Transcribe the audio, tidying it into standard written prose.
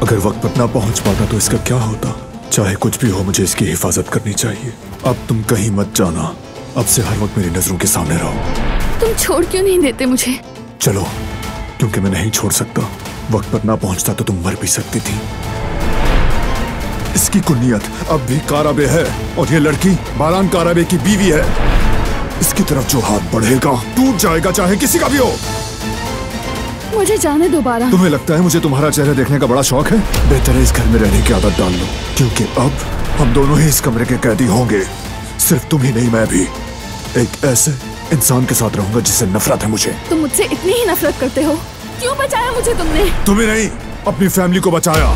अगर वक्त पर ना पहुंच पाता तो इसका क्या होता? चाहे कुछ भी हो, मुझे इसकी हिफाजत करनी चाहिए। अब तुम कहीं मत जाना, अब से हर वक्त मेरी नजरों के सामने रहो। तुम छोड़ क्यों नहीं देते मुझे? चलो, क्योंकि मैं नहीं छोड़ सकता। वक्त पर ना पहुंचता तो तुम मर भी सकती थी। इसकी कुन्नियत अब भी काराबे है और ये लड़की बारान काराबे की बीवी है। इसकी तरफ जो हाथ बढ़ेगा टूट जाएगा, चाहे किसी का भी हो। मुझे जाने दो बारान। तुम्हें लगता है मुझे तुम्हारा चेहरा देखने का बड़ा शौक है? बेहतर है इस घर में रहने की आदत डाल लो, क्योंकि अब हम दोनों ही इस कमरे के कैदी होंगे। सिर्फ तुम ही नहीं, मैं भी एक ऐसे इंसान के साथ रहूंगा जिससे नफरत है मुझे। तुम मुझसे इतनी ही नफरत करते हो? क्यों बचाया मुझे तुमने? तुम्हें नहीं, अपनी फैमिली को बचाया।